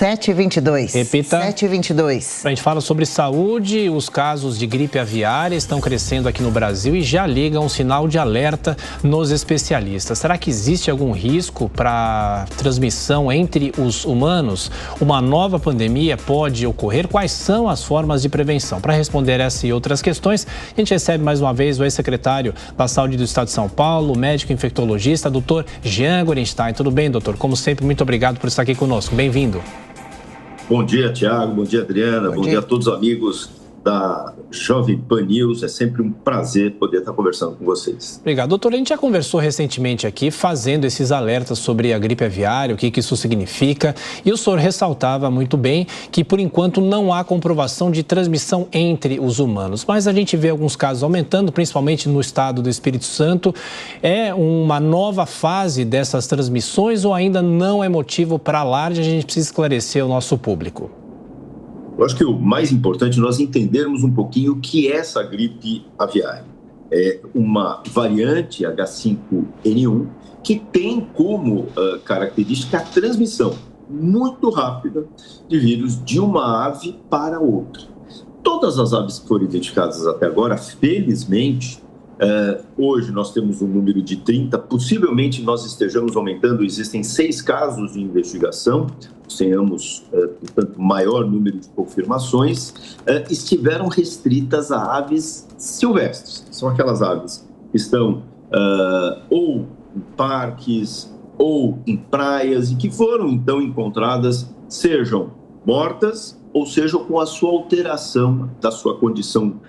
7h22. Repita. 7h22. A gente fala sobre saúde. Os casos de gripe aviária estão crescendo aqui no Brasil e já ligam um sinal de alerta nos especialistas. Será que existe algum risco para transmissão entre os humanos? Uma nova pandemia pode ocorrer? Quais são as formas de prevenção? Para responder essa e outras questões, a gente recebe mais uma vez o ex-secretário da Saúde do Estado de São Paulo, médico infectologista, doutor Jean Gorenstein. Tudo bem, doutor? Como sempre, muito obrigado por estar aqui conosco. Bem-vindo. Bom dia, Tiago. Bom dia, Adriana. Bom dia a todos os amigos da Jovem Pan News. É sempre um prazer poder estar conversando com vocês. Obrigado. Doutor, a gente já conversou recentemente aqui, fazendo esses alertas sobre a gripe aviária, o que isso significa. E o senhor ressaltava muito bem que, por enquanto, não há comprovação de transmissão entre os humanos. Mas a gente vê alguns casos aumentando, principalmente no estado do Espírito Santo. É uma nova fase dessas transmissões ou ainda não é motivo para alarde? A gente precisa esclarecer o nosso público. Eu acho que o mais importante é nós entendermos um pouquinho o que é essa gripe aviária. É uma variante H5N1 que tem como característica a transmissão muito rápida de vírus de uma ave para outra. Todas as aves que foram identificadas até agora, felizmente, hoje nós temos um número de 30, possivelmente nós estejamos aumentando, existem 6 casos de investigação, tenhamos, portanto, maior número de confirmações, estiveram restritas a aves silvestres. São aquelas aves que estão ou em parques ou em praias e que foram, então, encontradas, sejam mortas ou sejam com a sua alteração da sua condição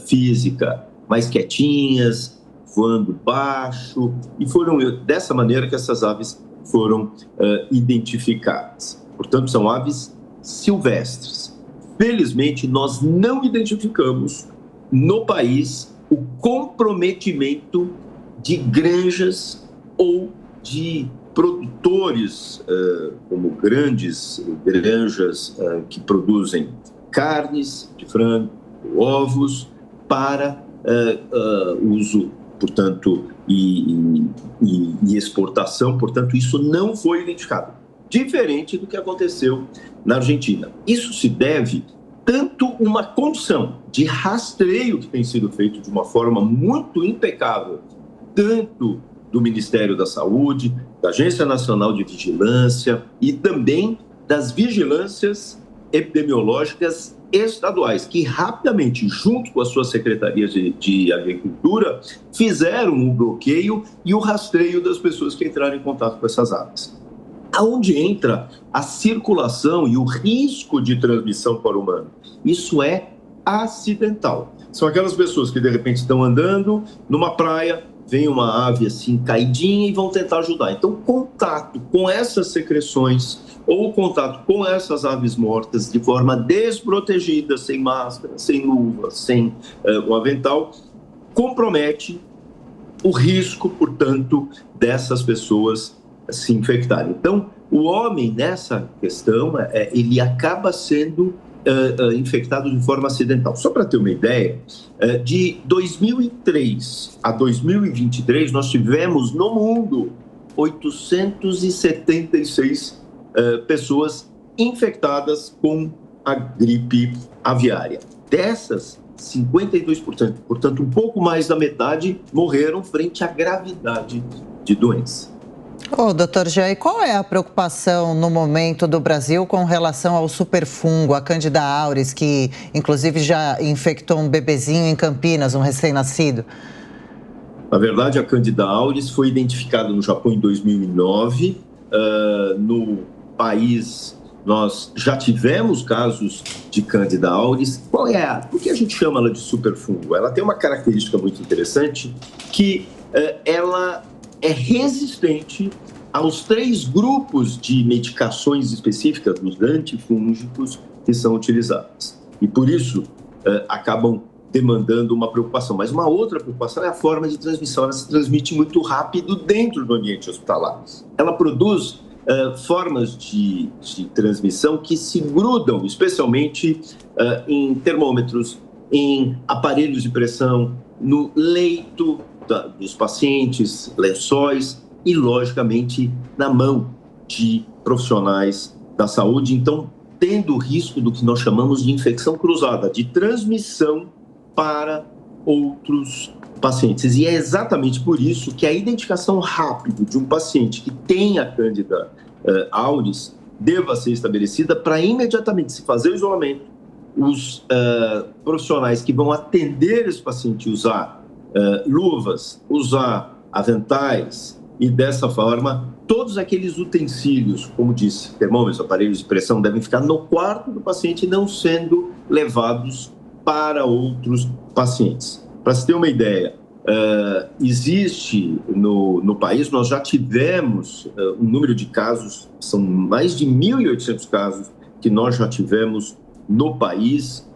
física, mais quietinhas, voando baixo, e foram dessa maneira que essas aves foram identificadas. Portanto, são aves silvestres. Felizmente, nós não identificamos no país o comprometimento de granjas ou de produtores, como grandes granjas que produzem carnes de frango, ovos, para uso, portanto, e exportação. Portanto, isso não foi identificado, diferente do que aconteceu na Argentina. Isso se deve tanto uma condição de rastreio que tem sido feito de uma forma muito impecável, tanto do Ministério da Saúde, da Agência Nacional de Vigilância e também das vigilâncias epidemiológicas estaduais, que rapidamente, junto com as suas secretarias de agricultura, fizeram o bloqueio e o rastreio das pessoas que entraram em contato com essas aves. Aonde entra a circulação e o risco de transmissão para o humano? Isso é acidental. São aquelas pessoas que, de repente, estão andando numa praia, vem uma ave assim caidinha e vão tentar ajudar. Então, contato com essas secreções ou contato com essas aves mortas de forma desprotegida, sem máscara, sem luva, sem um avental, compromete o risco, portanto, dessas pessoas se infectarem. Então, o homem, nessa questão, ele acaba sendo infectado de forma acidental. Só para ter uma ideia, de 2003 a 2023, nós tivemos no mundo 876 pessoas infectadas com a gripe aviária. Dessas, 52%, portanto, um pouco mais da metade, morreram frente à gravidade de doença. Doutor Jean, e qual é a preocupação no momento do Brasil com relação ao superfungo, a Candida auris, que inclusive já infectou um bebezinho em Campinas, um recém-nascido? Na verdade, a Candida auris foi identificada no Japão em 2009. No país, nós já tivemos casos de Candida auris. Por que a gente chama ela de superfungo? Ela tem uma característica muito interessante, que ela é resistente aos 3 grupos de medicações específicas dos antifúngicos que são utilizados. E por isso acabam demandando uma preocupação. Mas uma outra preocupação é a forma de transmissão. Ela se transmite muito rápido dentro do ambiente hospitalar. Ela produz formas de transmissão que se grudam, especialmente em termômetros, em aparelhos de pressão, no leito dos pacientes, lençóis e, logicamente, na mão de profissionais da saúde, então tendo o risco do que nós chamamos de infecção cruzada, de transmissão para outros pacientes. E é exatamente por isso que a identificação rápida de um paciente que tem a Candida auris deva ser estabelecida para imediatamente se fazer o isolamento, os profissionais que vão atender esse paciente usar luvas, usar aventais e dessa forma todos aqueles utensílios, como disse, termômetros, aparelhos de pressão, devem ficar no quarto do paciente e não sendo levados para outros pacientes. Para se ter uma ideia, existe no país, nós já tivemos um número de casos, são mais de 1.800 casos que nós já tivemos no país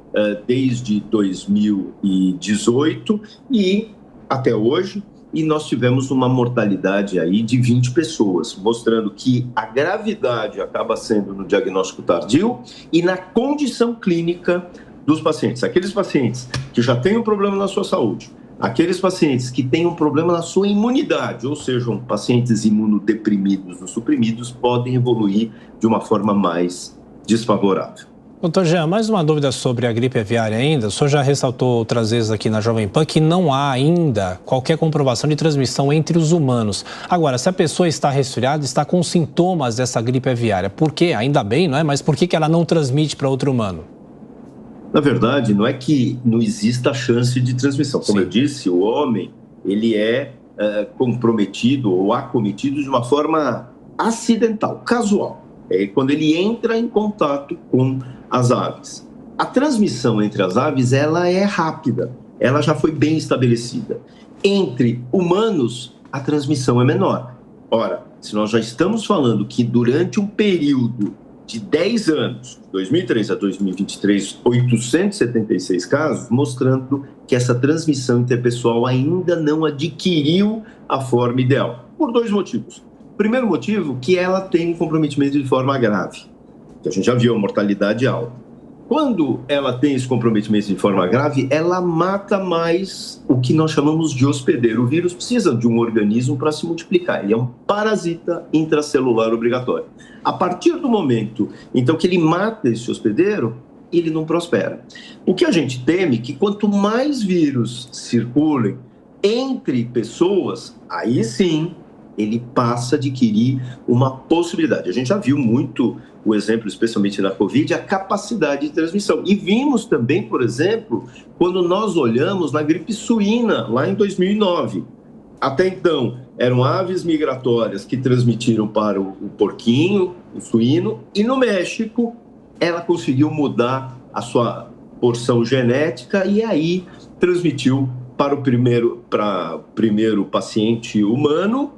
desde 2018 e até hoje, e nós tivemos uma mortalidade aí de 20 pessoas, mostrando que a gravidade acaba sendo no diagnóstico tardio e na condição clínica dos pacientes. Aqueles pacientes que já têm um problema na sua saúde, aqueles pacientes que têm um problema na sua imunidade, ou sejam, pacientes imunodeprimidos ou suprimidos, podem evoluir de uma forma mais desfavorável. Doutor Jean, mais uma dúvida sobre a gripe aviária ainda. O senhor já ressaltou outras vezes aqui na Jovem Pan que não há ainda qualquer comprovação de transmissão entre os humanos. Agora, se a pessoa está resfriada, está com sintomas dessa gripe aviária, por quê? Ainda bem, não é? Mas por que ela não transmite para outro humano? Na verdade, não é que não exista a chance de transmissão. Como eu disse, o homem ele é comprometido ou acometido de uma forma acidental, casual. É quando ele entra em contato com as aves. A transmissão entre as aves, ela é rápida, ela já foi bem estabelecida. Entre humanos, a transmissão é menor. Ora, se nós já estamos falando que durante um período de 10 anos, de 2003 a 2023, 876 casos, mostrando que essa transmissão interpessoal ainda não adquiriu a forma ideal, por 2 motivos. Primeiro motivo, que ela tem um comprometimento de forma grave. A gente já viu a mortalidade alta. Quando ela tem esse comprometimento de forma grave, ela mata mais o que nós chamamos de hospedeiro. O vírus precisa de um organismo para se multiplicar. Ele é um parasita intracelular obrigatório. A partir do momento, então, que ele mata esse hospedeiro, ele não prospera. O que a gente teme é que quanto mais vírus circulem entre pessoas, aí sim, ele passa a adquirir uma possibilidade. A gente já viu muito o exemplo, especialmente na Covid, a capacidade de transmissão. E vimos também, por exemplo, quando nós olhamos na gripe suína, lá em 2009. Até então, eram aves migratórias que transmitiram para o porquinho, o suíno, e no México, ela conseguiu mudar a sua porção genética e aí transmitiu para o primeiro paciente humano,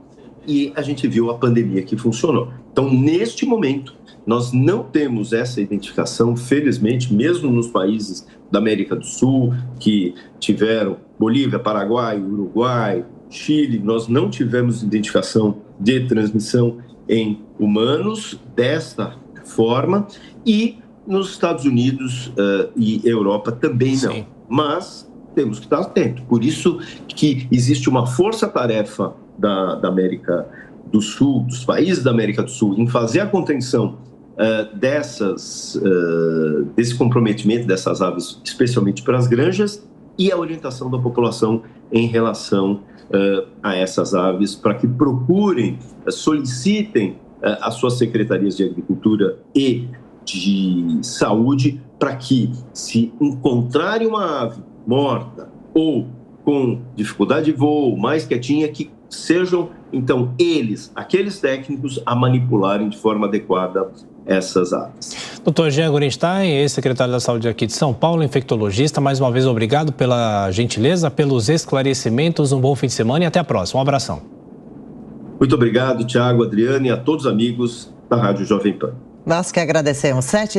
e a gente viu a pandemia que funcionou. Então, neste momento, nós não temos essa identificação, felizmente, mesmo nos países da América do Sul, que tiveram Bolívia, Paraguai, Uruguai, Chile, nós não tivemos identificação de transmissão em humanos desta forma, e nos Estados Unidos e Europa também não. Mas temos que estar atentos. Por isso que existe uma força-tarefa da América do Sul, dos países da América do Sul, em fazer a contenção desse comprometimento dessas aves, especialmente para as granjas, e a orientação da população em relação a essas aves, para que procurem, solicitem as suas secretarias de agricultura e de saúde, para que, se encontrarem uma ave morta ou com dificuldade de voo, mais quietinha, que sejam, então, aqueles técnicos, a manipularem de forma adequada essas aves. Dr. Jean Gorenstein, ex-secretário da Saúde aqui de São Paulo, infectologista, mais uma vez obrigado pela gentileza, pelos esclarecimentos, um bom fim de semana e até a próxima. Um abração. Muito obrigado, Tiago, Adriane, e a todos os amigos da Rádio Jovem Pan. Nós que agradecemos.